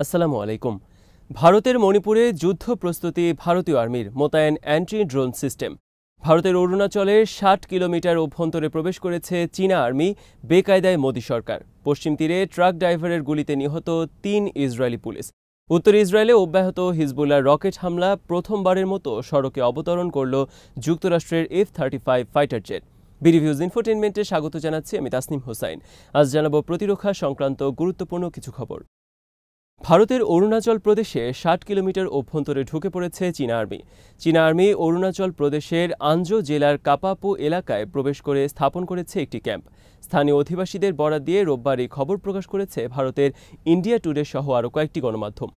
আসসালামু আলাইকুম। ভারতের মণিপুরে যুদ্ধ প্রস্তুতি ভারতীয় আর্মির মোতায়েন অ্যান্টি ড্রোন সিস্টেম। ভারতের অরুণাচলের ৬০ কিলোমিটার অভ্যন্তরে প্রবেশ করেছে চীনা আর্মি, বেকায়দায় মোদী সরকার। পশ্চিম তীরে ট্রাক ড্রাইভারের গুলিতে নিহত ৩ ইসরায়েলি পুলিশ। উত্তর ইসরায়েলে অব্যাহত হিজবুল্লাহর রকেট হামলা, প্রথমবারের মতো সড়কে অবতরণ করল যুক্তরাষ্ট্রের F-35 ফাইটার জেট। বিডিভিউজ ইনফোটেনমেন্টে স্বাগত জানাচ্ছি আমি তাসনিম হোসাইন। আজ জানাবো প্রতিরক্ষা সংক্রান্ত গুরুত্বপূর্ণ কিছু খবর। ভারতের অরুণাচল প্রদেশে ৬০ কিলোমিটার অভ্যন্তরে ঢুকে পড়েছে চীনা আর্মি। চীনা আর্মি অরুণাচল প্রদেশের আঞ্জো জেলার কাপাপু এলাকায় প্রবেশ করে স্থাপন করেছে একটি ক্যাম্প। স্থানীয় অধিবাসীদের বরাত দিয়ে রোববার এই খবর প্রকাশ করেছে ভারতের ইন্ডিয়া টুডে সহ আরও কয়েকটি গণমাধ্যম।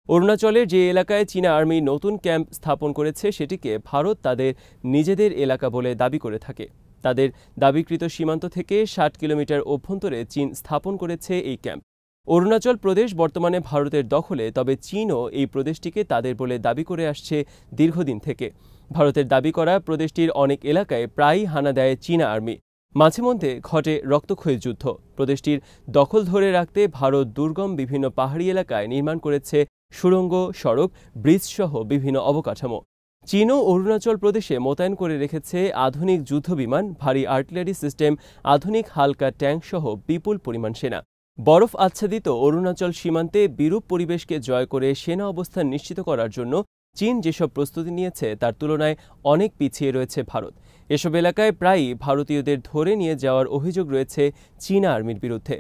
অরুণাচলের যে এলাকায় চীনা আর্মি নতুন ক্যাম্প স্থাপন করেছে সেটিকে ভারত তাদের নিজেদের এলাকা বলে দাবি করে থাকে। তাদের দাবিকৃত সীমান্ত থেকে ৬০ কিলোমিটার অভ্যন্তরে চীন স্থাপন করেছে এই ক্যাম্প। অরুণাচল প্রদেশ বর্তমানে ভারতের দখলে, তবে চীনও এই প্রদেশটিকে তাদের বলে দাবি করে আসছে দীর্ঘদিন থেকে। ভারতের দাবি করা প্রদেশটির অনেক এলাকায় প্রায়ই হানা দেয় চীনা আর্মি। মাঝে মধ্যে ঘটে রক্তক্ষয়ী যুদ্ধ। প্রদেশটির দখল ধরে রাখতে ভারত দুর্গম বিভিন্ন পাহাড়ি এলাকায় নির্মাণ করেছে সুড়ঙ্গ, সড়ক, ব্রিজ সহ বিভিন্ন অবকাঠামো। চীনও অরুণাচল প্রদেশে মোতায়েন করে রেখেছে আধুনিক যুদ্ধবিমান, ভারী আর্টিলারি সিস্টেম, আধুনিক হালকা ট্যাঙ্ক সহ বিপুল পরিমাণ সেনা। বরফ আচ্ছাদিত অরুণাচল সীমান্তে বিরূপ পরিবেশকে জয় করে সেনা অবস্থান নিশ্চিত করার জন্য চীন যেসব প্রস্তুতি নিয়েছে তার তুলনায় অনেক পিছিয়ে রয়েছে ভারত। এসব এলাকায় প্রায়ই ভারতীয়দের ধরে নিয়ে যাওয়ার অভিযোগ রয়েছে চীনা আর্মির বিরুদ্ধে।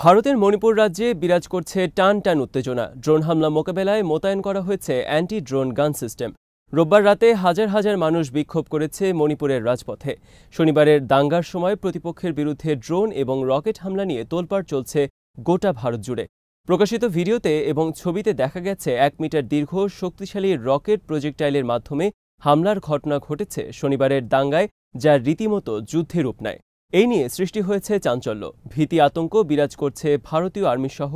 ভারতের মণিপুর রাজ্যে বিরাজ করছে টান টান উত্তেজনা। ড্রোন হামলা মোকাবেলায় মোতায়েন করা হয়েছে অ্যান্টি ড্রোন গান সিস্টেম। রোববার রাতে হাজার হাজার মানুষ বিক্ষোভ করেছে মণিপুরের রাজপথে। শনিবারের দাঙ্গার সময় প্রতিপক্ষের বিরুদ্ধে ড্রোন এবং রকেট হামলা নিয়ে তোলপাড় চলছে গোটা ভারত জুড়ে। প্রকাশিত ভিডিওতে এবং ছবিতে দেখা গেছে ১ মিটার দীর্ঘ শক্তিশালী রকেট প্রজেক্টাইলের মাধ্যমে হামলার ঘটনা ঘটেছে শনিবারের দাঙ্গায়, যা রীতিমতো যুদ্ধের রূপ নেয়। এই নিয়ে সৃষ্টি হয়েছে চাঞ্চল্য। ভীতি আতঙ্ক বিরাজ করছে ভারতীয় আর্মি সহ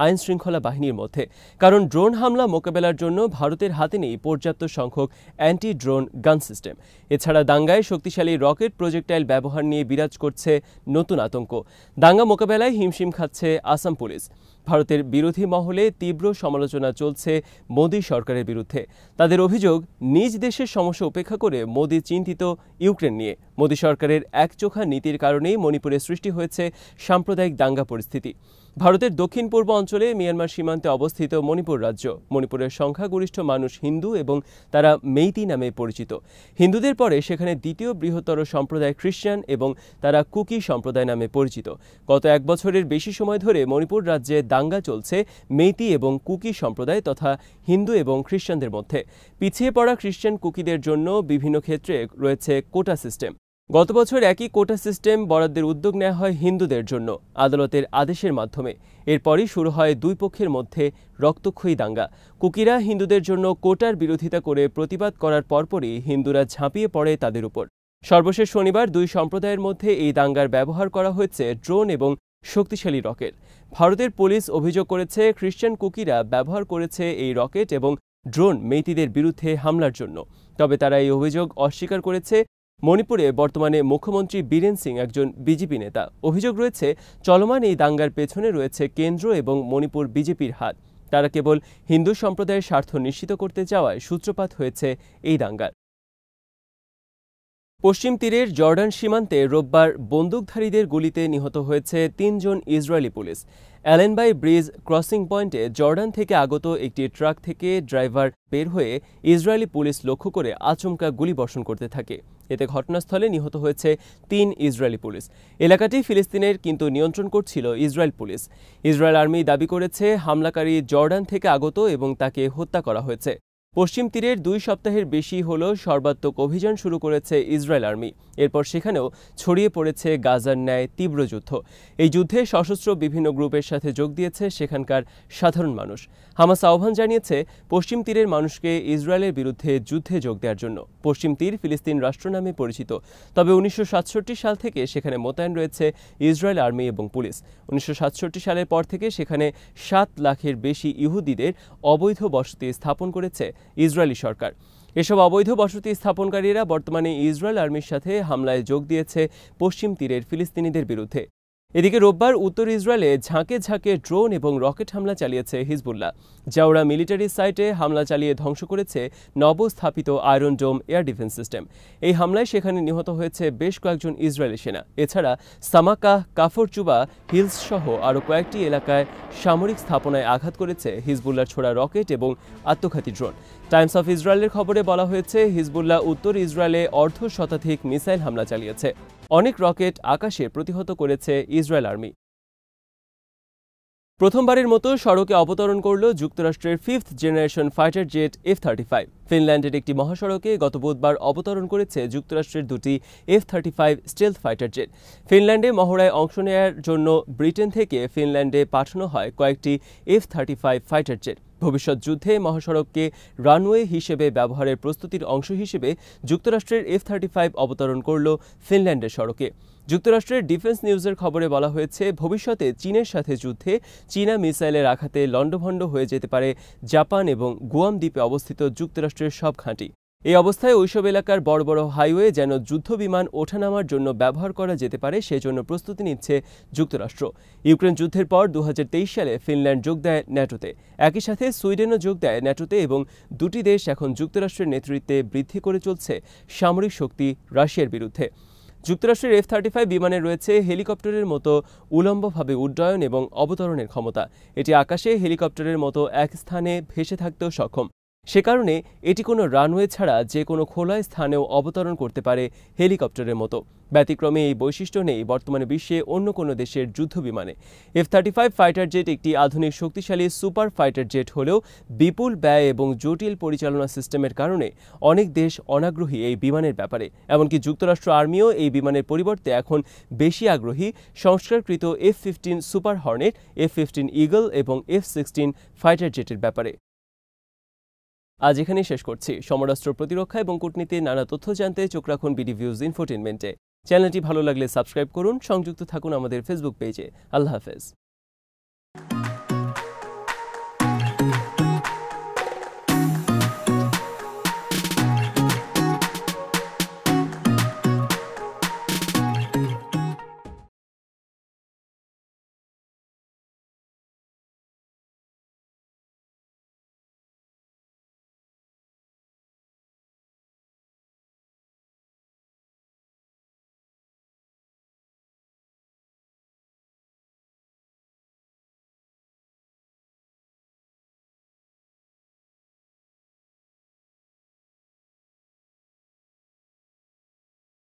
আইন শৃঙ্খলা বাহিনীর মধ্যে, কারণ ড্রোন হামলা মোকাবেলার জন্য ভারতের হাতে নেই পর্যাপ্ত সংখ্যক অ্যান্টি ড্রোন গান সিস্টেম। এছাড়া দাঙ্গায় শক্তিশালী রকেট প্রজেক্টাইল ব্যবহার নিয়ে বিরাজ করছে নতুন আতঙ্ক। দাঙ্গা মোকাবেলায় হিমশিম খাচ্ছে আসাম পুলিশ। ভারতের বিরোধী মহলে তীব্র সমালোচনা চলছে মোদী সরকারের বিরুদ্ধে। তাদের অভিযোগ, নিজ দেশের সমস্যা উপেক্ষা করে মোদী চিন্তিত ইউক্রেন নিয়ে। মোদী সরকারের একচোখা নীতির কারণেই মণিপুরে সৃষ্টি হয়েছে সাম্প্রদায়িক দাঙ্গা পরিস্থিতি। ভারতের দক্ষিণ পূর্ব অঞ্চলে মিয়ানমার সীমান্তে অবস্থিত মণিপুর রাজ্য। মণিপুরের সংখ্যাগরিষ্ঠ মানুষ হিন্দু এবং তারা মেইতি নামে পরিচিত। হিন্দুদের পরে সেখানে দ্বিতীয় বৃহত্তর সম্প্রদায় খ্রিস্টান এবং তারা কুকি সম্প্রদায় নামে পরিচিত। গত ১ বছরের বেশি সময় ধরে মণিপুর রাজ্যে দাঙ্গা চলছে মেইতি এবং কুকি সম্প্রদায় তথা হিন্দু এবং খ্রিস্টানদের মধ্যে। পিছিয়ে পড়া খ্রিস্টান কুকিদের জন্য বিভিন্ন ক্ষেত্রে রয়েছে কোটা সিস্টেম। গত বছর একই কোটা সিস্টেম বরাদ্দের উদ্যোগ নেওয়া হয় হিন্দুদের জন্য আদালতের আদেশের মাধ্যমে। এরপরই শুরু হয় দুই পক্ষের মধ্যে রক্তক্ষয়ী দাঙ্গা। কুকিরা হিন্দুদের জন্য কোটার বিরোধিতা করে প্রতিবাদ করার পরপরই হিন্দুরা ঝাঁপিয়ে পড়ে তাদের উপর। সর্বশেষ শনিবার দুই সম্প্রদায়ের মধ্যে এই দাঙ্গার ব্যবহার করা হয়েছে ড্রোন এবং শক্তিশালী রকেট। ভারতের পুলিশ অভিযোগ করেছে খ্রিস্টান কুকিরা ব্যবহার করেছে এই রকেট এবং ড্রোন মেইতিদের বিরুদ্ধে হামলার জন্য। তবে তারা এই অভিযোগ অস্বীকার করেছে। মণিপুরে বর্তমানে মুখ্যমন্ত্রী বীরেন সিং একজন বিজেপি নেতা। অভিযোগ রয়েছে চলমান এই দাঙ্গার পেছনে রয়েছে কেন্দ্র এবং মণিপুর বিজেপির হাত। তারা কেবল হিন্দু সম্প্রদায়ের স্বার্থ নিশ্চিত করতে চাওয়ায় সূত্রপাত হয়েছে এই দাঙ্গার। পশ্চিম তীরের জর্ডান সীমান্তে রোববার বন্দুকধারীদের গুলিতে নিহত হয়েছে ৩ জন ইসরায়েলি পুলিশ। অ্যালেনবাই ব্রিজ ক্রসিং পয়েন্টে জর্ডান থেকে আগত একটি ট্রাক থেকে ড্রাইভার বের হয়ে ইসরায়েলি পুলিশ লক্ষ্য করে আচমকা গুলিবর্ষণ করতে থাকে। এতে ঘটনাস্থলে নিহত হয়েছে ৩ ইসরায়েলি পুলিশ। এলাকাটি ফিলিস্তিনের, কিন্তু নিয়ন্ত্রণ করছিল ইসরায়েল পুলিশ। ইসরায়েল আর্মি দাবি করেছে হামলাকারী জর্ডান থেকে আগত এবং তাকে হত্যা করা হয়েছে। পশ্চিম তীরের ২ সপ্তাহের বেশি হল সর্বাত্মক অভিযান শুরু করেছে ইসরায়েল আর্মি। এরপর সেখানেও ছড়িয়ে পড়েছে গাজার ন্যায় তীব্র যুদ্ধ। এই যুদ্ধে সশস্ত্র বিভিন্ন গ্রুপের সাথে যোগ দিয়েছে সেখানকার সাধারণ মানুষ। হামাস আহ্বান জানিয়েছে পশ্চিম তীরের মানুষকে ইসরায়েলের বিরুদ্ধে যুদ্ধে যোগ দেওয়ার জন্য। পশ্চিম তীর ফিলিস্তিন রাষ্ট্র নামে পরিচিত, তবে ১৯৬৭ সাল থেকে সেখানে মোতায়েন রয়েছে ইসরায়েল আর্মি এবং পুলিশ। ১৯৬৭ সালের পর থেকে সেখানে ৭ লাখের বেশি ইহুদিদের অবৈধ বসতি স্থাপন করেছে ইসরায়েলি সরকার। এসব অবৈধ বসতি স্থাপনকারীরা বর্তমানে ইসরায়েল আর্মির সাথে হামলায় যোগ দিয়েছে পশ্চিম তীরের ফিলিস্তিনিদের বিরুদ্ধে। এদিকে রোববার উত্তর ইসরায়েলে ঝাঁকে ঝাঁকে ড্রোন এবং রকেট হামলা চালিয়েছে হিজবুল্লাহ। জাওরা মিলিটারি সাইটে হামলা চালিয়ে ধ্বংস করেছে নবস্থাপিত আয়রন ডোম এয়ার ডিফেন্স সিস্টেম। এই হামলায় সেখানে নিহত হয়েছে বেশ কয়েকজন ইসরায়েলি সেনা। এছাড়া সামাকা, কাফরচুবা হিলস সহ আরও কয়েকটি এলাকায় সামরিক স্থাপনায় আঘাত করেছে হিজবুল্লাহর ছোড়া রকেট এবং আত্মঘাতী ড্রোন। টাইমস অফ ইসরায়েলের খবরে বলা হয়েছে, হিজবুল্লাহ উত্তর ইসরায়েলে অর্ধশতাধিক মিসাইল হামলা চালিয়েছে। অনেক রকেট আকাশে প্রতিহত করেছে ইসরায়েল আর্মি। প্রথমবারের মতো সড়কে অবতরণ করল যুক্তরাষ্ট্রের 5th generation fighter jet F-35। ফিনল্যান্ডের একটি মহাসড়কে গত বুধবার অবতরণ করেছে যুক্তরাষ্ট্রের দুটি F-35 স্টেলথ ফাইটার জেট। ফিনল্যান্ডে মহড়ায় অংশ নেওয়ার জন্য ব্রিটেন থেকে ফিনল্যান্ডে পাঠানো হয় কয়েকটি F-35 ফাইটার জেট। ভবিষ্যৎ যুদ্ধে মহাসড়ককে রানওয়ে হিসেবে ব্যবহারের প্রস্তুতির অংশ হিসেবে যুক্তরাষ্ট্রের F-35 অবতরণ করল ফিনল্যান্ডের সড়কে। যুক্তরাষ্ট্রের ডিফেন্স নিউজের খবরে বলা হয়েছে, ভবিষ্যতে চীনের সাথে যুদ্ধে চীনা মিসাইলের আঘাতে লণ্ডভণ্ড হয়ে যেতে পারে জাপান এবং গুয়াম দ্বীপে অবস্থিত যুক্তরাষ্ট্রের সব ঘাঁটি। এই অবস্থায় ওইসব এলাকার বড় বড় হাইওয়ে যেন যুদ্ধবিমান ওঠানামার জন্য ব্যবহার করা যেতে পারে, সেজন্য প্রস্তুতি নিচ্ছে যুক্তরাষ্ট্র। ইউক্রেন যুদ্ধের পর 2023 সালে ফিনল্যান্ড যোগ দেয় ন্যাটোতে। একই সাথে সুইডেনও যোগ দেয় ন্যাটোতে এবং দুটি দেশ এখন যুক্তরাষ্ট্রের নেতৃত্বে বৃদ্ধি করে চলছে সামরিক শক্তি রাশিয়ার বিরুদ্ধে। যুক্তরাষ্ট্রের F-35 বিমানে রয়েছে হেলিকপ্টারের মতো উলম্বভাবে উড্ডয়ন এবং অবতরণের ক্ষমতা। এটি আকাশে হেলিকপ্টারের মতো এক স্থানে ভেসে থাকতেও সক্ষম। সে কারণে এটি কোনো রানওয়ে ছাড়া যে কোনো খোলা স্থানেও অবতরণ করতে পারে হেলিকপ্টারের মতো। ব্যতিক্রমে এই বৈশিষ্ট্য নেই বর্তমানে বিশ্বে অন্য কোনো দেশের যুদ্ধবিমানে। F-35 ফাইটার জেট একটি আধুনিক শক্তিশালী সুপার ফাইটার জেট হলেও বিপুল ব্যয় এবং জটিল পরিচালনা সিস্টেমের কারণে অনেক দেশ অনাগ্রহী এই বিমানের ব্যাপারে। এমনকি যুক্তরাষ্ট্র আর্মিও এই বিমানের পরিবর্তে এখন বেশি আগ্রহী সংস্কারকৃত F-15 super Hornet, F-15 eagle এবং F-16 ফাইটার জেটের ব্যাপারে। আজ এখানেই শেষ করছি। সমরাস্ত্র প্রতিরক্ষা এবং কূটনীতির নানা তথ্য জানতে চোখ রাখুন বিডি ভিউজ ইনফোটেইনমেন্টে। চ্যানেলটি ভালো লাগলে সাবস্ক্রাইব করুন, সংযুক্ত থাকুন আমাদের ফেসবুক পেজে। আল্লাহ হাফেজ।